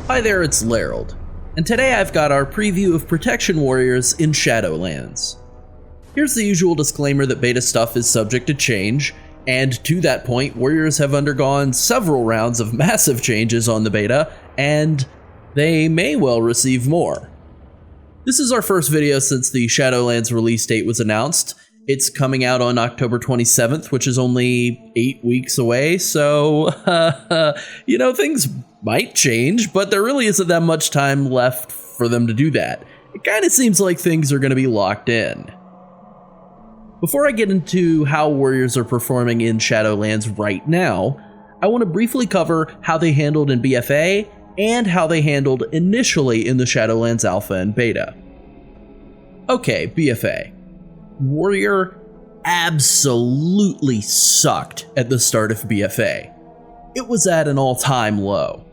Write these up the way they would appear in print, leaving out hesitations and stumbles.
Hi there, it's Llarold, and today I've got our preview of Protection Warriors in Shadowlands. Here's the usual disclaimer that beta stuff is subject to change, and to that point, Warriors have undergone several rounds of massive changes on the beta, and they may well receive more. This is our first video since the Shadowlands release date was announced. It's coming out on October 27th, which is only 8 weeks away, so, things might change, but there really isn't that much time left for them to do that. It kind of seems like things are going to be locked in. Before I get into how Warriors are performing in Shadowlands right now, I want to briefly cover how they handled in BFA and how they handled initially in the Shadowlands Alpha and Beta. Okay, BFA. Warrior absolutely sucked at the start of BFA. It was at an all-time low.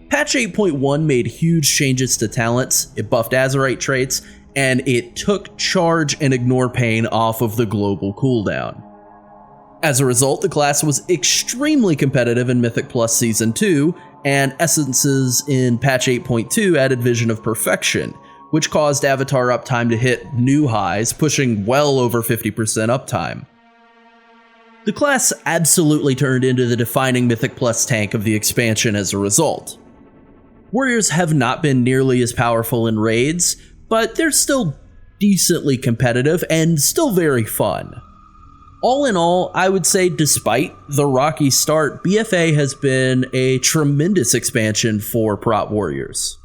Patch 8.1 made huge changes to talents, it buffed Azerite traits, and it took Charge and Ignore Pain off of the global cooldown. As a result, the class was extremely competitive in Mythic Plus Season 2, and Essences in Patch 8.2 added Vision of Perfection, which caused Avatar uptime to hit new highs, pushing well over 50% uptime. The class absolutely turned into the defining Mythic Plus tank of the expansion as a result. Warriors have not been nearly as powerful in raids, but they're still decently competitive and still very fun. All in all, I would say despite the rocky start, BFA has been a tremendous expansion for Prot Warriors.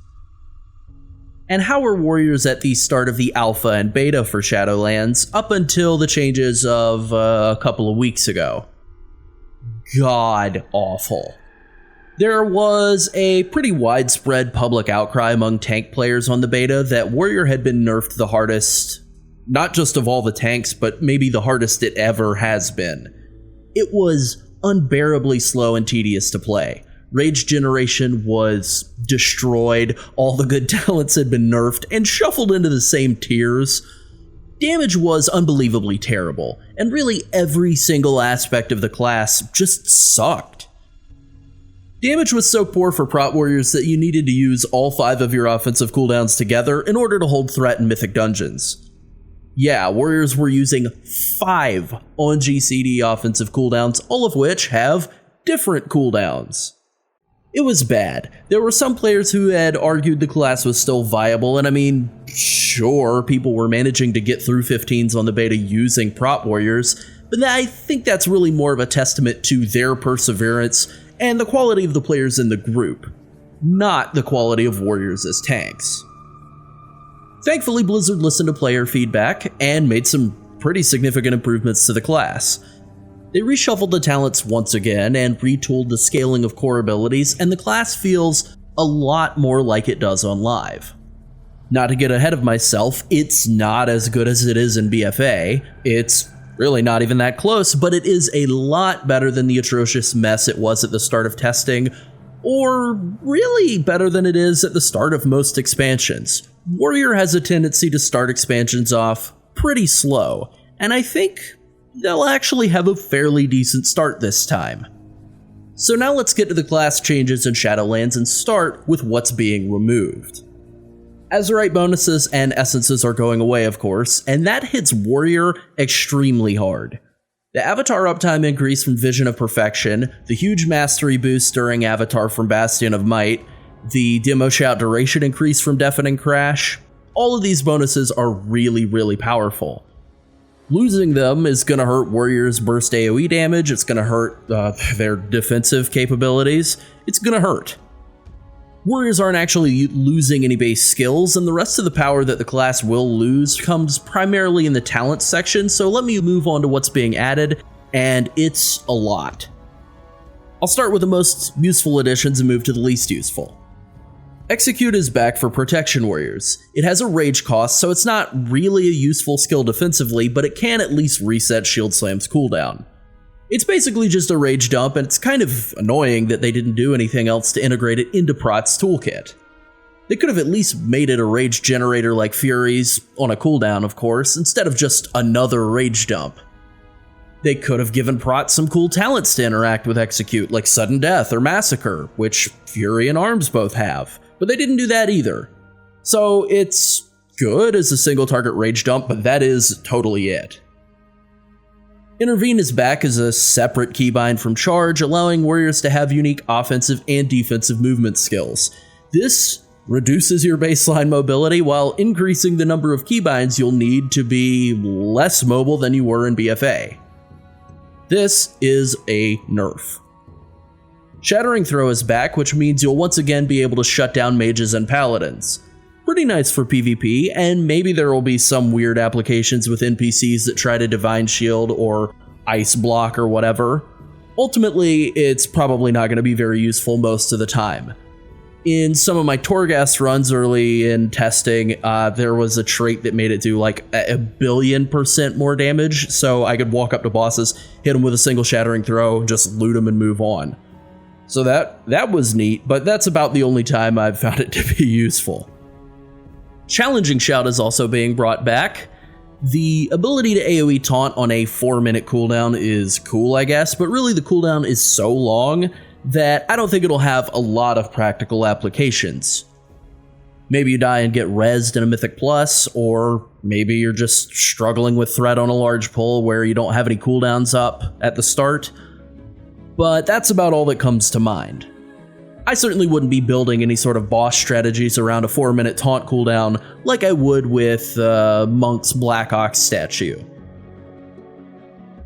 And how were Warriors at the start of the Alpha and Beta for Shadowlands up until the changes of a couple of weeks ago? God awful. There was a pretty widespread public outcry among tank players on the beta that Warrior had been nerfed the hardest, not just of all the tanks, but maybe the hardest it ever has been. It was unbearably slow and tedious to play. Rage generation was destroyed, all the good talents had been nerfed and shuffled into the same tiers. Damage was unbelievably terrible, and really every single aspect of the class just sucked. Damage was so poor for Prot Warriors that you needed to use all 5 of your offensive cooldowns together in order to hold threat in Mythic Dungeons. Yeah, Warriors were using 5 on GCD offensive cooldowns, all of which have different cooldowns. It was bad. There were some players who had argued the class was still viable, and I mean, sure, people were managing to get through 15s on the beta using Prot Warriors, but I think that's really more of a testament to their perseverance and the quality of the players in the group, not the quality of Warriors as tanks. Thankfully, Blizzard listened to player feedback and made some pretty significant improvements to the class. They reshuffled the talents once again and retooled the scaling of core abilities, and the class feels a lot more like it does on Live. Not to get ahead of myself, it's not as good as it is in BFA. It's really not even that close, but it is a lot better than the atrocious mess it was at the start of testing, or really better than it is at the start of most expansions. Warrior has a tendency to start expansions off pretty slow, and I think they'll actually have a fairly decent start this time. So now let's get to the class changes in Shadowlands and start with what's being removed. Azerite bonuses and essences are going away, of course, and that hits Warrior extremely hard. The Avatar uptime increase from Vision of Perfection, the huge mastery boost during Avatar from Bastion of Might, the demo shout duration increase from Deafening Crash, all of these bonuses are really, really powerful. Losing them is going to hurt Warriors' burst AoE damage, it's going to hurt their defensive capabilities, it's going to hurt. Warriors aren't actually losing any base skills, and the rest of the power that the class will lose comes primarily in the talent section, so let me move on to what's being added, and it's a lot. I'll start with the most useful additions and move to the least useful. Execute is back for Protection Warriors. It has a rage cost, so it's not really a useful skill defensively, but it can at least reset Shield Slam's cooldown. It's basically just a rage dump, and it's kind of annoying that they didn't do anything else to integrate it into Prot's toolkit. They could have at least made it a rage generator like Fury's, on a cooldown of course, instead of just another rage dump. They could have given Prot some cool talents to interact with Execute, like Sudden Death or Massacre, which Fury and Arms both have, but they didn't do that either. So it's good as a single target rage dump, but that is totally it. Intervene is back as a separate keybind from Charge, allowing warriors to have unique offensive and defensive movement skills. This reduces your baseline mobility while increasing the number of keybinds you'll need to be less mobile than you were in BFA. This is a nerf. Shattering Throw is back, which means you'll once again be able to shut down mages and paladins. Pretty nice for PvP, and maybe there will be some weird applications with NPCs that try to Divine Shield or Ice Block or whatever. Ultimately, it's probably not going to be very useful most of the time. In some of my Torghast runs early in testing, there was a trait that made it do like 1,000,000,000% more damage, so I could walk up to bosses, hit them with a single Shattering Throw, just loot them and move on. So that was neat, but that's about the only time I've found it to be useful. Challenging Shout is also being brought back. The ability to AoE taunt on a 4-minute cooldown is cool, I guess, but really the cooldown is so long that I don't think it'll have a lot of practical applications. Maybe you die and get rezzed in a Mythic Plus, or maybe you're just struggling with threat on a large pull where you don't have any cooldowns up at the start, but that's about all that comes to mind. I certainly wouldn't be building any sort of boss strategies around a 4-minute taunt cooldown like I would with Monk's Black Ox statue.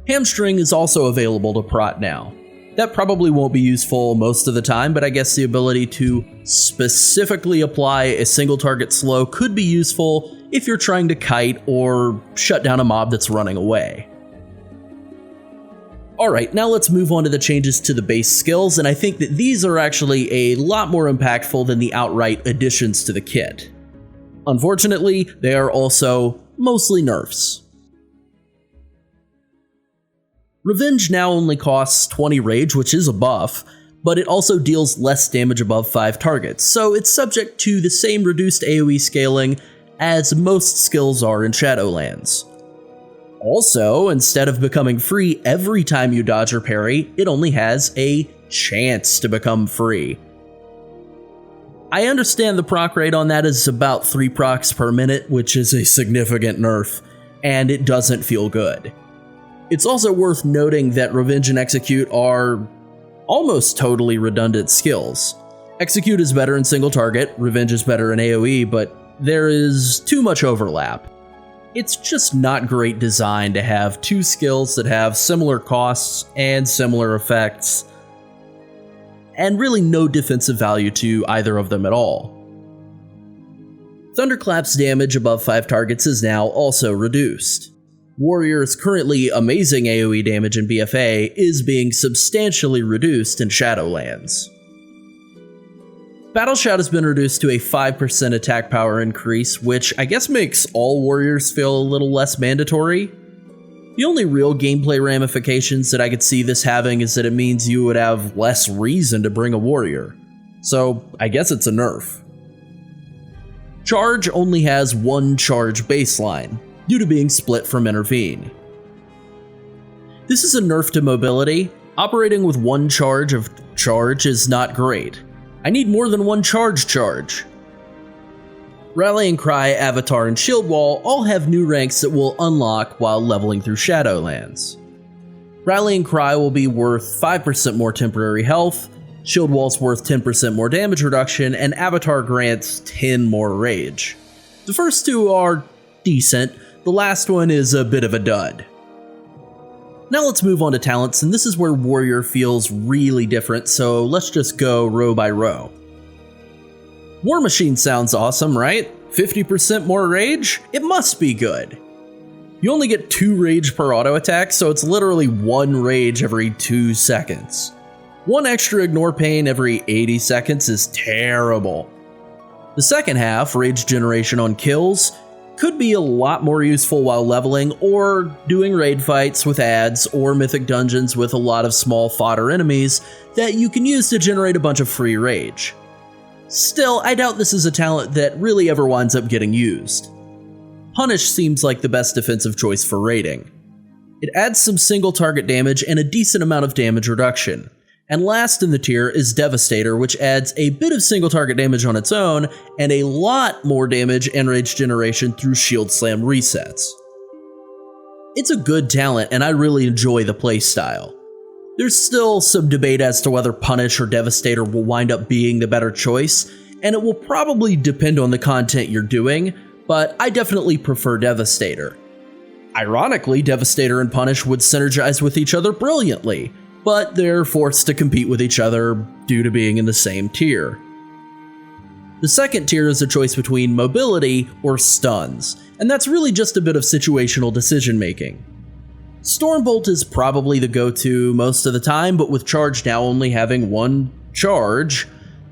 Hamstring is also available to Prot now. That probably won't be useful most of the time, but I guess the ability to specifically apply a single target slow could be useful if you're trying to kite or shut down a mob that's running away. Alright, now let's move on to the changes to the base skills, and I think that these are actually a lot more impactful than the outright additions to the kit. Unfortunately, they are also mostly nerfs. Revenge now only costs 20 rage, which is a buff, but it also deals less damage above 5 targets, so it's subject to the same reduced AoE scaling as most skills are in Shadowlands. Also, instead of becoming free every time you dodge or parry, it only has a chance to become free. I understand the proc rate on that is about 3 procs per minute, which is a significant nerf, and it doesn't feel good. It's also worth noting that Revenge and Execute are almost totally redundant skills. Execute is better in single target, Revenge is better in AoE, but there is too much overlap. It's just not great design to have two skills that have similar costs and similar effects, and really no defensive value to either of them at all. Thunderclap's damage above 5 targets is now also reduced. Warrior's currently amazing AoE damage in BFA is being substantially reduced in Shadowlands. Battle Shout has been reduced to a 5% attack power increase, which I guess makes all warriors feel a little less mandatory. The only real gameplay ramifications that I could see this having is that it means you would have less reason to bring a warrior. So I guess it's a nerf. Charge only has one charge baseline, due to being split from Intervene. This is a nerf to mobility. Operating with one charge of charge is not great. I need more than one charge. Rallying Cry, Avatar, and Shield Wall all have new ranks that will unlock while leveling through Shadowlands. Rallying Cry will be worth 5% more temporary health, Shield Wall's worth 10% more damage reduction, and Avatar grants 10 more rage. The first two are decent, the last one is a bit of a dud. Now let's move on to talents, and this is where Warrior feels really different, so let's just go row by row. War Machine sounds awesome, right? 50% more rage? It must be good. You only get 2 rage per auto attack, so it's literally 1 rage every 2 seconds. 1 extra ignore pain every 80 seconds is terrible. The second half, rage generation on kills, could be a lot more useful while leveling or doing raid fights with ads or mythic dungeons with a lot of small fodder enemies that you can use to generate a bunch of free rage. Still, I doubt this is a talent that really ever winds up getting used. Punish seems like the best defensive choice for raiding. It adds some single target damage and a decent amount of damage reduction. And last in the tier is Devastator, which adds a bit of single target damage on its own, and a lot more damage and rage generation through Shield Slam resets. It's a good talent, and I really enjoy the playstyle. There's still some debate as to whether Punish or Devastator will wind up being the better choice, and it will probably depend on the content you're doing, but I definitely prefer Devastator. Ironically, Devastator and Punish would synergize with each other brilliantly, but they're forced to compete with each other due to being in the same tier. The second tier is a choice between mobility or stuns, and that's really just a bit of situational decision making. Stormbolt is probably the go-to most of the time, but with charge now only having one charge,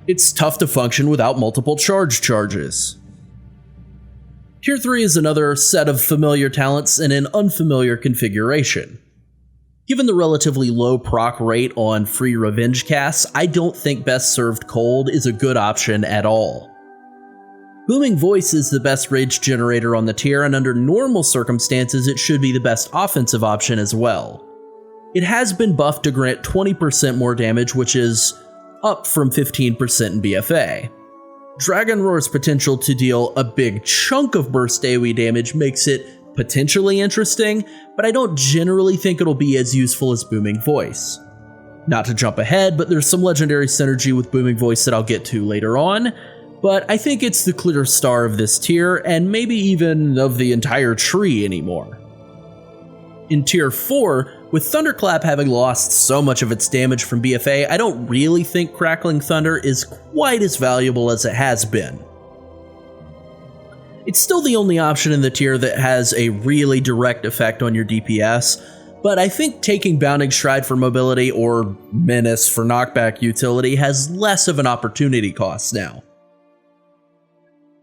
it's tough to function without multiple charges. Tier 3 is another set of familiar talents in an unfamiliar configuration. Given the relatively low proc rate on free revenge casts, I don't think Best Served Cold is a good option at all. Booming Voice is the best rage generator on the tier, and under normal circumstances it should be the best offensive option as well. It has been buffed to grant 20% more damage, which is up from 15% in BFA. Dragon Roar's potential to deal a big chunk of burst AoE damage makes it potentially interesting, but I don't generally think it'll be as useful as Booming Voice. Not to jump ahead, but there's some legendary synergy with Booming Voice that I'll get to later on, but I think it's the clear star of this tier, and maybe even of the entire tree anymore. In Tier 4, with Thunderclap having lost so much of its damage from BFA, I don't really think Crackling Thunder is quite as valuable as it has been. It's still the only option in the tier that has a really direct effect on your DPS, but I think taking Bounding Stride for mobility or Menace for knockback utility has less of an opportunity cost now.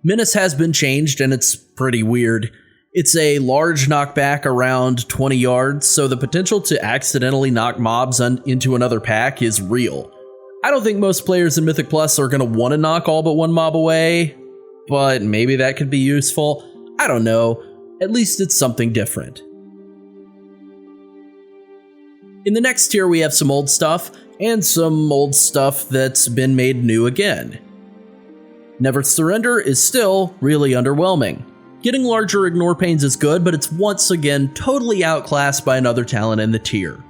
Menace has been changed, and it's pretty weird. It's a large knockback around 20 yards, so the potential to accidentally knock mobs into another pack is real. I don't think most players in Mythic Plus are going to want to knock all but one mob away, but maybe that could be useful. I don't know. At least it's something different. In the next tier, we have some old stuff, and some old stuff that's been made new again. Never Surrender is still really underwhelming. Getting larger Ignore Pains is good, but it's once again totally outclassed by another talent in the tier.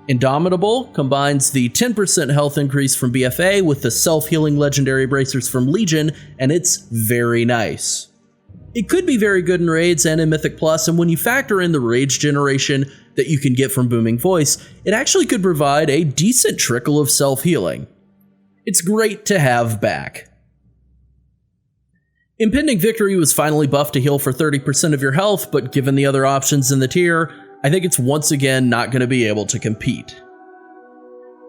Indomitable combines the 10% health increase from BFA with the self-healing legendary bracers from Legion, and it's very nice. It could be very good in raids and in Mythic Plus, and when you factor in the rage generation that you can get from Booming Voice, it actually could provide a decent trickle of self-healing. It's great to have back. Impending Victory was finally buffed to heal for 30% of your health, but given the other options in the tier, I think it's once again not going to be able to compete.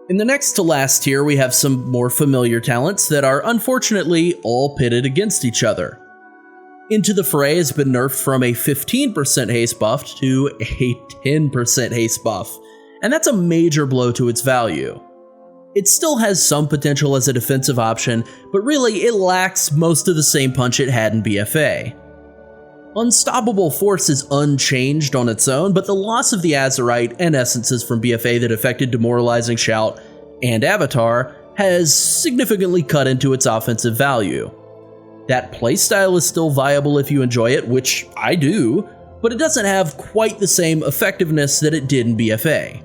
In the next to last tier, we have some more familiar talents that are unfortunately all pitted against each other. Into the Fray has been nerfed from a 15% haste buff to a 10% haste buff, and that's a major blow to its value. It still has some potential as a defensive option, but really it lacks most of the same punch it had in BFA. Unstoppable Force is unchanged on its own, but the loss of the Azerite and essences from BFA that affected Demoralizing Shout and Avatar has significantly cut into its offensive value. That playstyle is still viable if you enjoy it, which I do, but it doesn't have quite the same effectiveness that it did in BFA.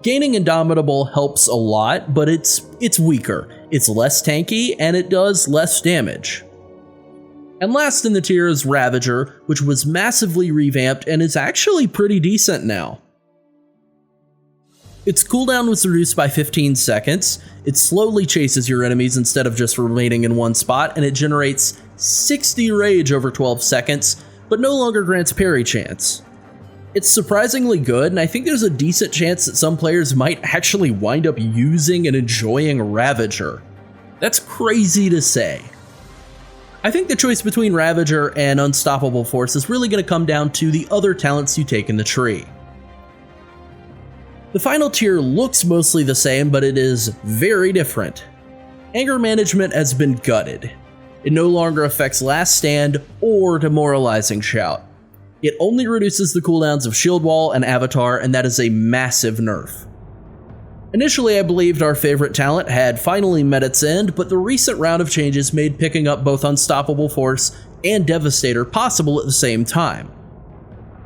Gaining Indomitable helps a lot, but it's weaker, it's less tanky, and it does less damage. And last in the tier is Ravager, which was massively revamped and is actually pretty decent now. Its cooldown was reduced by 15 seconds, it slowly chases your enemies instead of just remaining in one spot, and it generates 60 rage over 12 seconds, but no longer grants parry chance. It's surprisingly good, and I think there's a decent chance that some players might actually wind up using and enjoying Ravager. That's crazy to say. I think the choice between Ravager and Unstoppable Force is really going to come down to the other talents you take in the tree. The final tier looks mostly the same, but it is very different. Anger Management has been gutted. It no longer affects Last Stand or Demoralizing Shout. It only reduces the cooldowns of Shield Wall and Avatar, and that is a massive nerf. Initially, I believed our favorite talent had finally met its end, but the recent round of changes made picking up both Unstoppable Force and Devastator possible at the same time.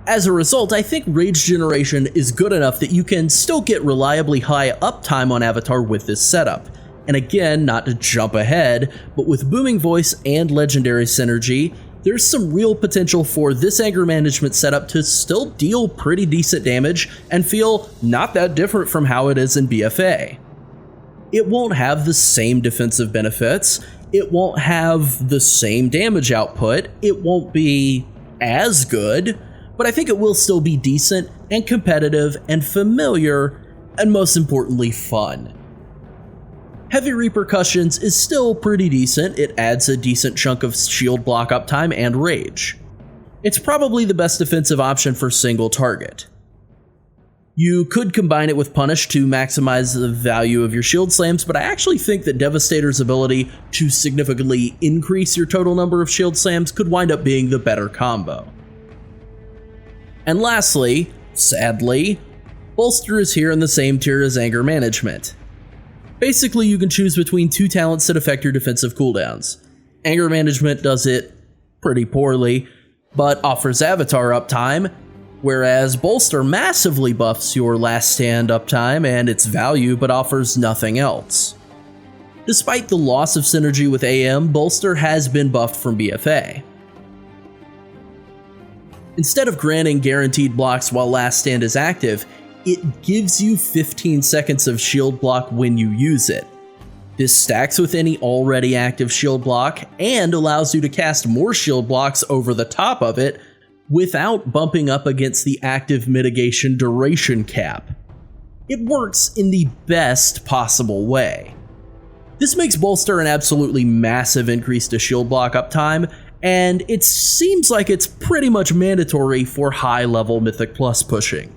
As a result, I think Rage Generation is good enough that you can still get reliably high uptime on Avatar with this setup. And again, not to jump ahead, but with Booming Voice and Legendary Synergy, there's some real potential for this anger management setup to still deal pretty decent damage and feel not that different from how it is in BFA. It won't have the same defensive benefits, it won't have the same damage output, it won't be as good, but I think it will still be decent and competitive and familiar, and most importantly, fun. Heavy Repercussions is still pretty decent, it adds a decent chunk of shield block uptime and rage. It's probably the best defensive option for single target. You could combine it with Punish to maximize the value of your shield slams, but I actually think that Devastator's ability to significantly increase your total number of shield slams could wind up being the better combo. And lastly, sadly, Bolster is here in the same tier as Anger Management. Basically, you can choose between two talents that affect your defensive cooldowns. Anger Management does it pretty poorly, but offers Avatar uptime, whereas Bolster massively buffs your Last Stand uptime and its value, but offers nothing else. Despite the loss of synergy with AM, Bolster has been buffed from BFA. Instead of granting guaranteed blocks while Last Stand is active, it gives you 15 seconds of shield block when you use it. This stacks with any already active shield block and allows you to cast more shield blocks over the top of it without bumping up against the active mitigation duration cap. It works in the best possible way. This makes Bolster an absolutely massive increase to shield block uptime, and it seems like it's pretty much mandatory for high-level Mythic Plus pushing.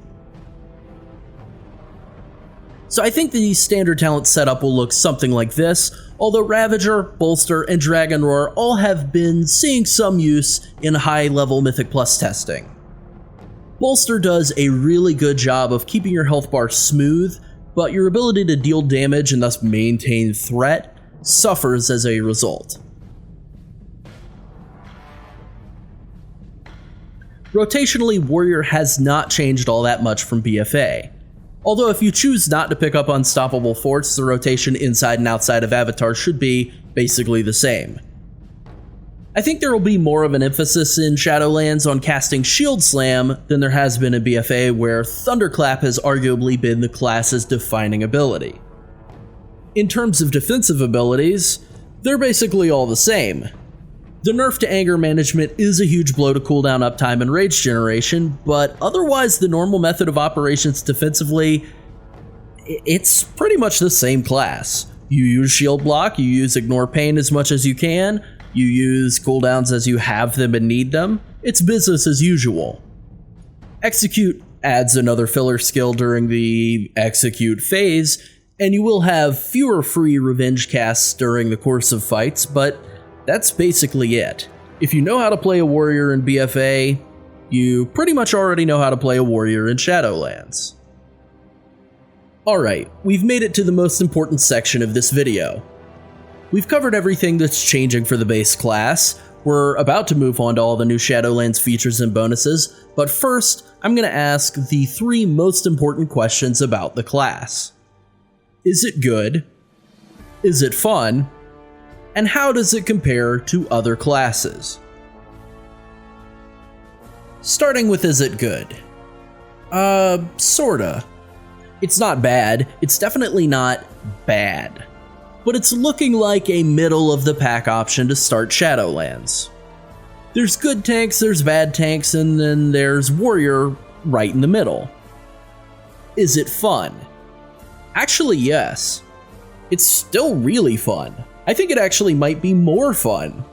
So I think the standard talent setup will look something like this, although Ravager, Bolster, and Dragon Roar all have been seeing some use in high-level Mythic Plus testing. Bolster does a really good job of keeping your health bar smooth, but your ability to deal damage and thus maintain threat suffers as a result. Rotationally, Warrior has not changed all that much from BFA. Although if you choose not to pick up Unstoppable Force, the rotation inside and outside of Avatar should be basically the same. I think there will be more of an emphasis in Shadowlands on casting Shield Slam than there has been in BFA, where Thunderclap has arguably been the class's defining ability. In terms of defensive abilities, they're basically all the same. The nerf to Anger Management is a huge blow to cooldown uptime and Rage Generation, but otherwise the normal method of operations defensively, it's pretty much the same class. You use Shield Block, you use Ignore Pain as much as you can, you use cooldowns as you have them and need them. It's business as usual. Execute adds another filler skill during the Execute phase, and you will have fewer free revenge casts during the course of fights, but that's basically it. If you know how to play a warrior in BFA, you pretty much already know how to play a warrior in Shadowlands. Alright, we've made it to the most important section of this video. We've covered everything that's changing for the base class. We're about to move on to all the new Shadowlands features and bonuses, but first, I'm going to ask the three most important questions about the class. Is it good? Is it fun? And how does it compare to other classes? Starting with is it good? Sorta. It's not bad, it's definitely not bad. But it's looking like a middle of the pack option to start Shadowlands. There's good tanks, there's bad tanks, and then there's Warrior right in the middle. Is it fun? Actually, yes. It's still really fun. I think it actually might be more fun.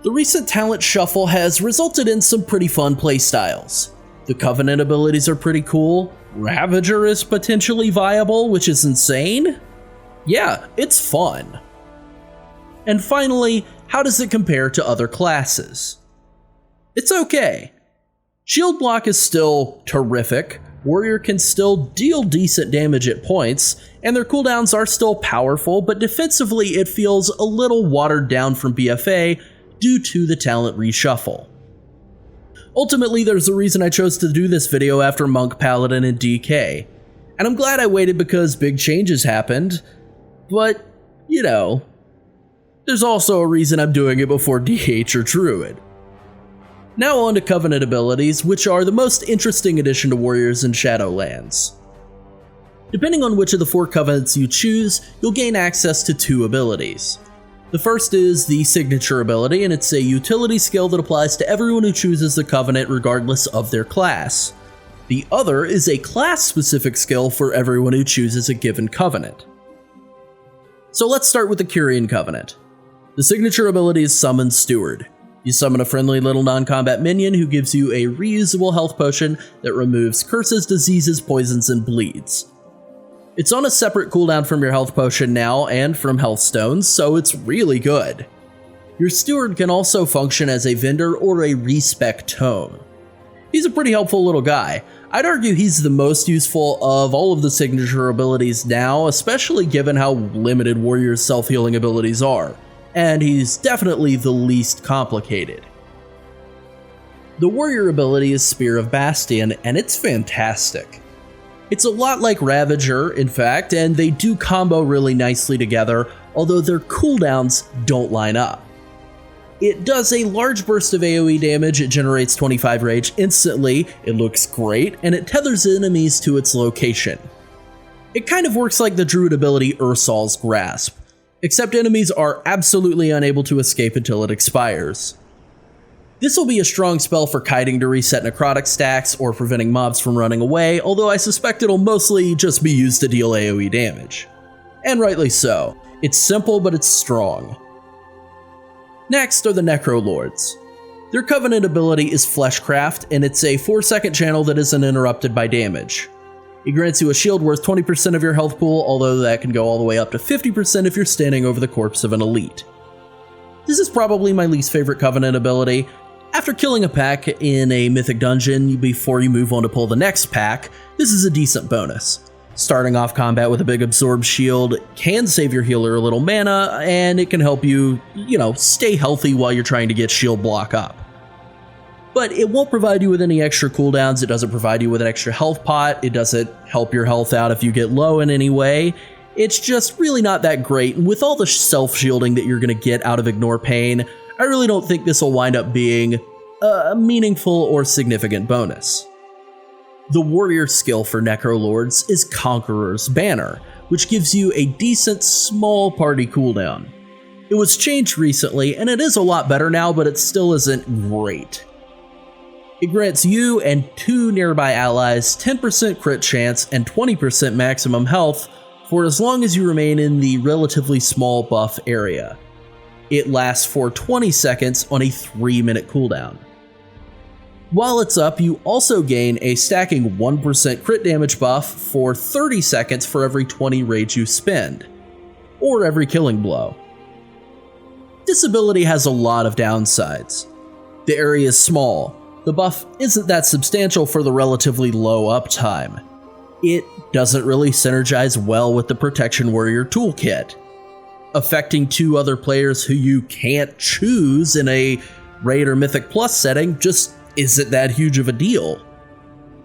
The recent talent shuffle has resulted in some pretty fun playstyles. The Covenant abilities are pretty cool, Ravager is potentially viable, which is insane. Yeah, it's fun. And finally, how does it compare to other classes? It's okay. Shield block is still terrific, Warrior can still deal decent damage at points, and their cooldowns are still powerful, but defensively it feels a little watered down from BFA due to the talent reshuffle. Ultimately, there's a reason I chose to do this video after Monk, Paladin, and DK, and I'm glad I waited because big changes happened, but, you know, there's also a reason I'm doing it before DH or Druid. Now on to Covenant abilities, which are the most interesting addition to Warriors in Shadowlands. Depending on which of the 4 Covenants you choose, you'll gain access to 2 abilities. The first is the Signature ability, and it's a utility skill that applies to everyone who chooses the Covenant regardless of their class. The other is a class-specific skill for everyone who chooses a given Covenant. So let's start with the Curian Covenant. The Signature ability is Summon Steward. You summon a friendly little non-combat minion who gives you a reusable health potion that removes curses, diseases, poisons, and bleeds. It's on a separate cooldown from your health potion now and from health stones, so it's really good. Your steward can also function as a vendor or a respec tome. He's a pretty helpful little guy. I'd argue he's the most useful of all of the signature abilities now, especially given how limited Warrior's self-healing abilities are. And he's definitely the least complicated. The Warrior ability is Spear of Bastion, and it's fantastic. It's a lot like Ravager, in fact, and they do combo really nicely together, although their cooldowns don't line up. It does a large burst of AoE damage, it generates 25 rage instantly, it looks great, and it tethers enemies to its location. It kind of works like the Druid ability Ursol's Grasp, except enemies are absolutely unable to escape until it expires. This will be a strong spell for kiting to reset necrotic stacks or preventing mobs from running away, although I suspect it'll mostly just be used to deal AoE damage. And rightly so. It's simple, but it's strong. Next are the Necrolords. Their Covenant ability is Fleshcraft, and it's a 4-second channel that isn't interrupted by damage. It grants you a shield worth 20% of your health pool, although that can go all the way up to 50% if you're standing over the corpse of an elite. This is probably my least favorite Covenant ability. After killing a pack in a mythic dungeon before you move on to pull the next pack, this is a decent bonus. Starting off combat with a big absorb shield can save your healer a little mana, and it can help you, stay healthy while you're trying to get shield block up. But it won't provide you with any extra cooldowns, it doesn't provide you with an extra health pot, it doesn't help your health out if you get low in any way. It's just really not that great, and with all the self-shielding that you're going to get out of Ignore Pain, I really don't think this will wind up being a meaningful or significant bonus. The warrior skill for Necrolords is Conqueror's Banner, which gives you a decent small party cooldown. It was changed recently, and it is a lot better now, but it still isn't great. It grants you and 2 nearby allies 10% crit chance and 20% maximum health for as long as you remain in the relatively small buff area. It lasts for 20 seconds on a 3-minute cooldown. While it's up, you also gain a stacking 1% crit damage buff for 30 seconds for every 20 rage you spend, or every killing blow. This ability has a lot of downsides. The area is small, the buff isn't that substantial for the relatively low uptime. It doesn't really synergize well with the Protection Warrior toolkit. Affecting 2 other players who you can't choose in a Raid or Mythic Plus setting just isn't that huge of a deal.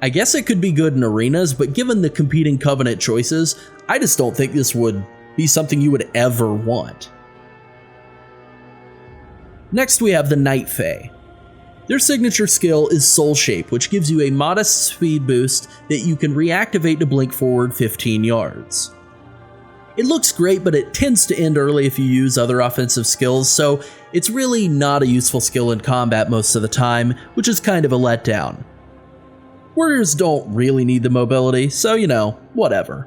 I guess it could be good in arenas, but given the competing Covenant choices, I just don't think this would be something you would ever want. Next we have the Night Fae. Their signature skill is Soul Shape, which gives you a modest speed boost that you can reactivate to blink forward 15 yards. It looks great, but it tends to end early if you use other offensive skills, so it's really not a useful skill in combat most of the time, which is kind of a letdown. Warriors don't really need the mobility, so whatever.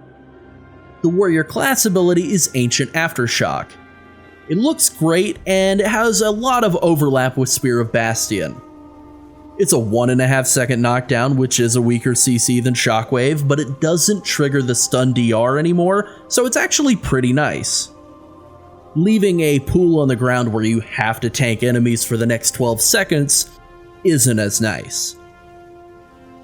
The warrior class ability is Ancient Aftershock. It looks great, and it has a lot of overlap with Spear of Bastion. It's a 1.5 second knockdown, which is a weaker CC than Shockwave, but it doesn't trigger the stun DR anymore, so it's actually pretty nice. Leaving a pool on the ground where you have to tank enemies for the next 12 seconds isn't as nice.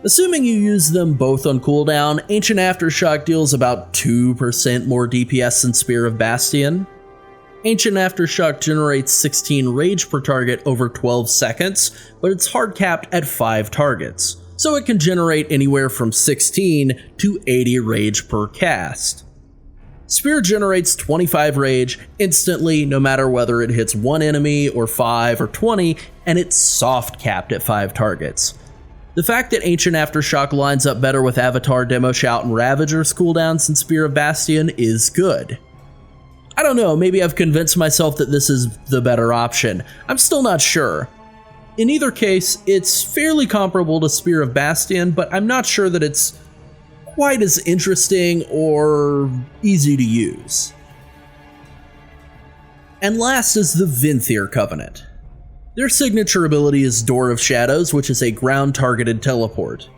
Assuming you use them both on cooldown, Ancient Aftershock deals about 2% more DPS than Spear of Bastion. Ancient Aftershock generates 16 rage per target over 12 seconds, but it's hard capped at 5 targets, so it can generate anywhere from 16 to 80 rage per cast. Spear generates 25 rage instantly, no matter whether it hits 1 enemy or 5 or 20, and it's soft capped at 5 targets. The fact that Ancient Aftershock lines up better with Avatar, Demo Shout, and Ravager's cooldowns than Spear of Bastion is good. I don't know, maybe I've convinced myself that this is the better option. I'm still not sure. In either case, it's fairly comparable to Spear of Bastion, but I'm not sure that it's quite as interesting or easy to use. And last is the Venthyr Covenant. Their signature ability is Door of Shadows, which is a ground-targeted teleport.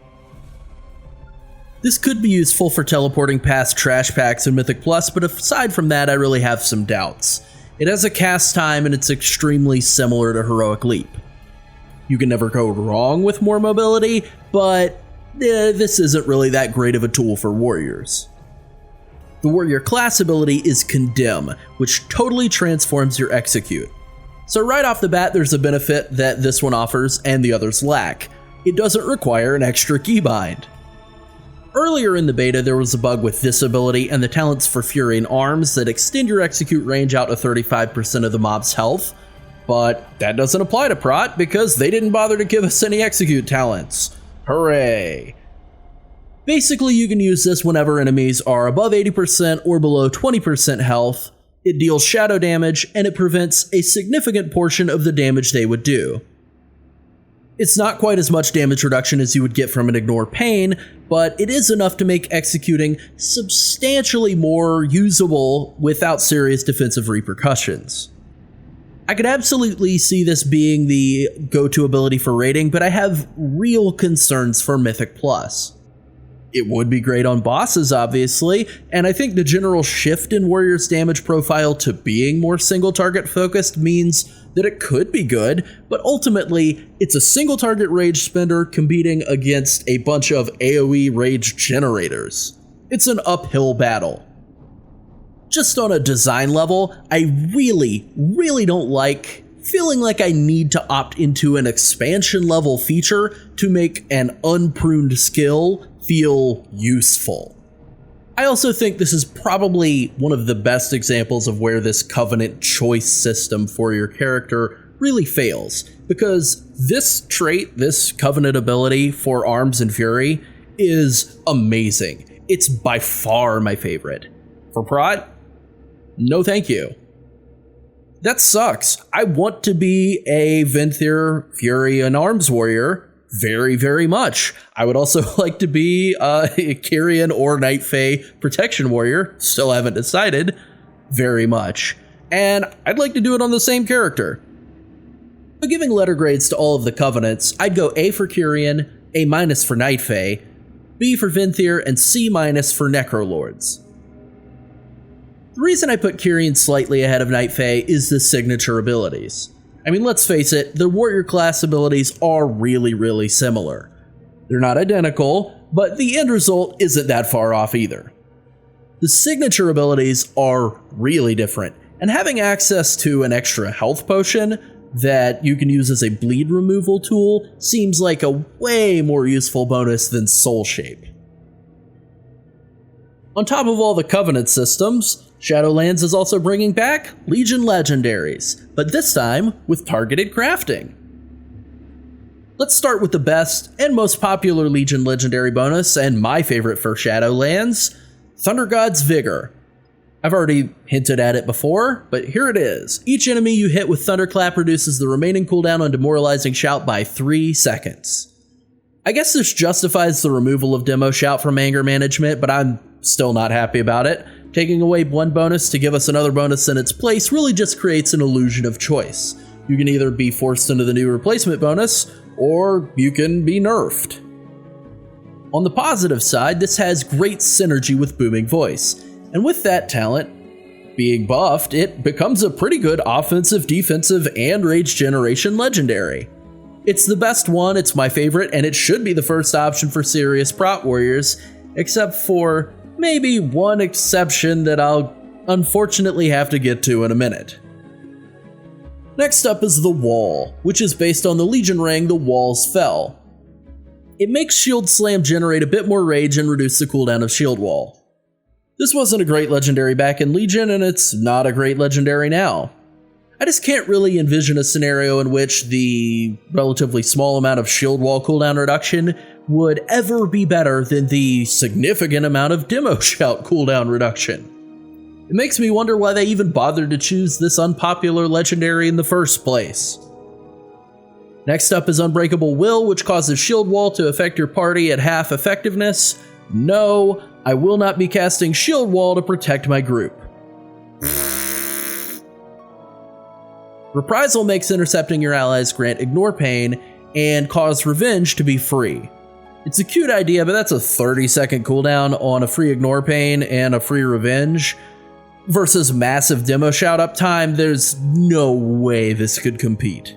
This could be useful for teleporting past trash packs in Mythic Plus, but aside from that, I really have some doubts. It has a cast time and it's extremely similar to Heroic Leap. You can never go wrong with more mobility, but this isn't really that great of a tool for warriors. The warrior class ability is Condemn, which totally transforms your execute. So right off the bat, there's a benefit that this one offers and the others lack. It doesn't require an extra keybind. Earlier in the beta, there was a bug with this ability and the talents for Fury and Arms that extend your execute range out to 35% of the mob's health, but that doesn't apply to Prot because they didn't bother to give us any execute talents. Hooray! Basically, you can use this whenever enemies are above 80% or below 20% health. It deals shadow damage, and it prevents a significant portion of the damage they would do. It's not quite as much damage reduction as you would get from an Ignore Pain, but it is enough to make executing substantially more usable without serious defensive repercussions. I could absolutely see this being the go-to ability for raiding, but I have real concerns for Mythic Plus. It would be great on bosses, obviously, and I think the general shift in Warrior's damage profile to being more single-target focused means that it could be good, but ultimately, it's a single-target rage spender competing against a bunch of AoE rage generators. It's an uphill battle. Just on a design level, I really don't like feeling like I need to opt into an expansion level feature to make an unpruned skill feel useful. I also think this is probably one of the best examples of where this Covenant choice system for your character really fails, because this trait, this Covenant ability for Arms and Fury, is amazing. It's by far my favorite. For Prot, no thank you. That sucks. I want to be a Venthyr, Fury, and Arms warrior very much. I would also like to be a Kyrian or Night Fae protection warrior. Still haven't decided. Very much. And I'd like to do it on the same character. But giving letter grades to all of the Covenants, I'd go A for Kyrian, A- for Night Fae, B for Venthyr, and C- for Necrolords. The reason I put Kyrian slightly ahead of Night Fae is the signature abilities. I mean, let's face it, the warrior class abilities are really similar. They're not identical, but the end result isn't that far off either. The signature abilities are really different, and having access to an extra health potion that you can use as a bleed removal tool seems like a way more useful bonus than Soul Shape. On top of all the Covenant systems, Shadowlands is also bringing back Legion Legendaries, but this time with targeted crafting. Let's start with the best and most popular Legion Legendary bonus, and my favorite for Shadowlands, Thunder God's Vigor. I've already hinted at it before, but here it is. Each enemy you hit with Thunderclap reduces the remaining cooldown on Demoralizing Shout by 3 seconds. I guess this justifies the removal of Demo Shout from anger management, but I'm still not happy about it. Taking away one bonus to give us another bonus in its place really just creates an illusion of choice. You can either be forced into the new replacement bonus, or you can be nerfed. On the positive side, this has great synergy with Booming Voice, and with that talent being buffed, it becomes a pretty good offensive, defensive, and rage generation legendary. It's the best one, it's my favorite, and it should be the first option for serious Prot Warriors, except for maybe one exception that I'll unfortunately have to get to in a minute. Next up is the Wall, which is based on the Legion ring The Walls Fell. It makes Shield Slam generate a bit more rage and reduce the cooldown of Shield Wall. This wasn't a great legendary back in Legion, and it's not a great legendary now. I just can't really envision a scenario in which the relatively small amount of Shield Wall cooldown reduction would ever be better than the significant amount of Demo Shout cooldown reduction. It makes me wonder why they even bothered to choose this unpopular legendary in the first place. Next up is Unbreakable Will, which causes Shield Wall to affect your party at half effectiveness. No, I will not be casting Shield Wall to protect my group. Reprisal makes intercepting your allies grant Ignore Pain and cause Revenge to be free. It's a cute idea, but that's a 30-second cooldown on a free Ignore Pain and a free Revenge. Versus massive Demo Shout uptime, there's no way this could compete.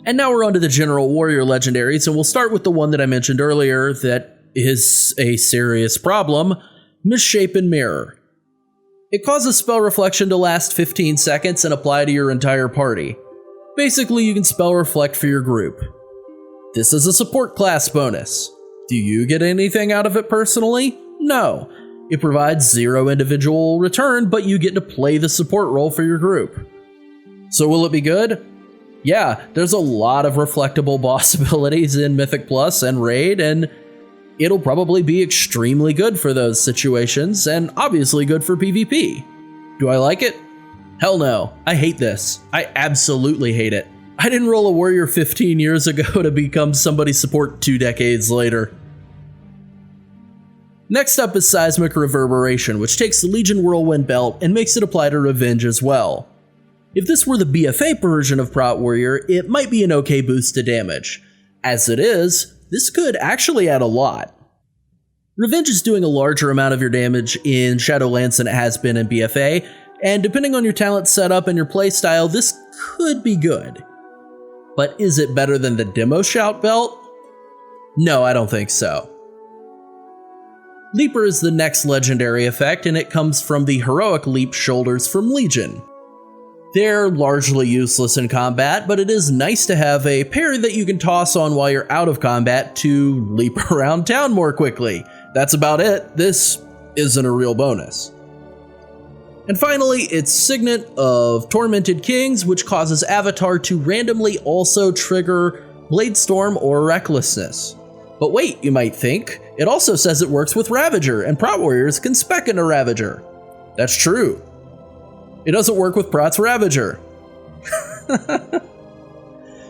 And now we're on to the General Warrior legendaries, and we'll start with the one that I mentioned earlier that is a serious problem, Misshapen Mirror. It causes Spell Reflection to last 15 seconds and apply to your entire party. Basically, you can Spell Reflect for your group. This is a support class bonus. Do you get anything out of it personally? No. It provides 0 individual return, but you get to play the support role for your group. So will it be good? Yeah, there's a lot of reflectable boss abilities in Mythic Plus and Raid, and it'll probably be extremely good for those situations, and obviously good for PvP. Do I like it? Hell no. I hate this. I absolutely hate it. I didn't roll a warrior 15 years ago to become somebody's support 2 decades later. Next up is Seismic Reverberation, which takes the Legion Whirlwind belt and makes it apply to Revenge as well. If this were the BFA version of Prot Warrior, it might be an okay boost to damage. As it is, this could actually add a lot. Revenge is doing a larger amount of your damage in Shadowlands than it has been in BFA, and depending on your talent setup and your playstyle, this could be good. But is it better than the Demo Shout belt? No, I don't think so. Leaper is the next legendary effect, and it comes from the Heroic Leap shoulders from Legion. They're largely useless in combat, but it is nice to have a pair that you can toss on while you're out of combat to leap around town more quickly. That's about it. This isn't a real bonus. And finally, it's Signet of Tormented Kings, which causes Avatar to randomly also trigger Bladestorm or Recklessness. But wait, you might think, it also says it works with Ravager, and Prot Warriors can spec into Ravager. That's true. It doesn't work with Prot's Ravager.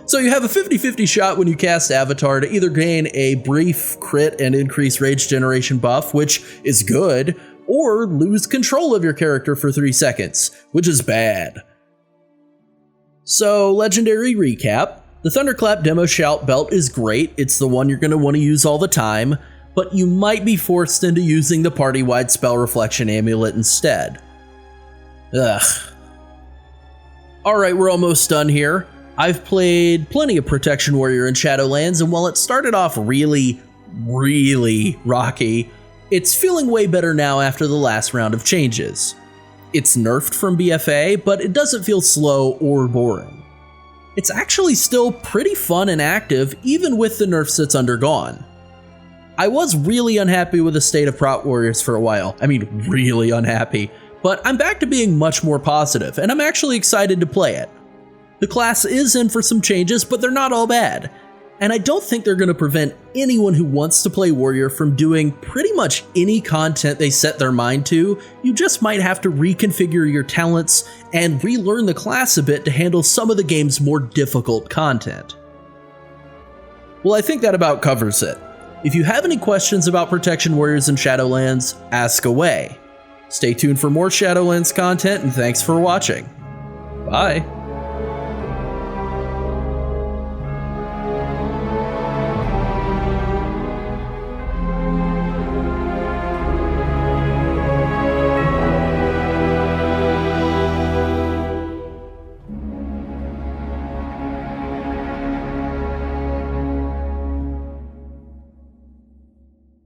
So you have a 50-50 shot when you cast Avatar to either gain a brief crit and increase rage generation buff, which is good, or lose control of your character for 3 seconds, which is bad. So, legendary recap. The Thunderclap Demo Shout belt is great, it's the one you're going to want to use all the time, but you might be forced into using the party-wide Spell Reflection Amulet instead. Ugh. Alright, we're almost done here. I've played plenty of Protection Warrior in Shadowlands, and while it started off really rocky, it's feeling way better now after the last round of changes. It's nerfed from BFA, but it doesn't feel slow or boring. It's actually still pretty fun and active, even with the nerfs it's undergone. I was really unhappy with the state of Prot Warriors for a while. I mean, really unhappy. But I'm back to being much more positive, and I'm actually excited to play it. The class is in for some changes, but they're not all bad. And I don't think they're going to prevent anyone who wants to play Warrior from doing pretty much any content they set their mind to. You just might have to reconfigure your talents and relearn the class a bit to handle some of the game's more difficult content. Well, I think that about covers it. If you have any questions about Protection Warriors in Shadowlands, ask away. Stay tuned for more Shadowlands content, and thanks for watching. Bye.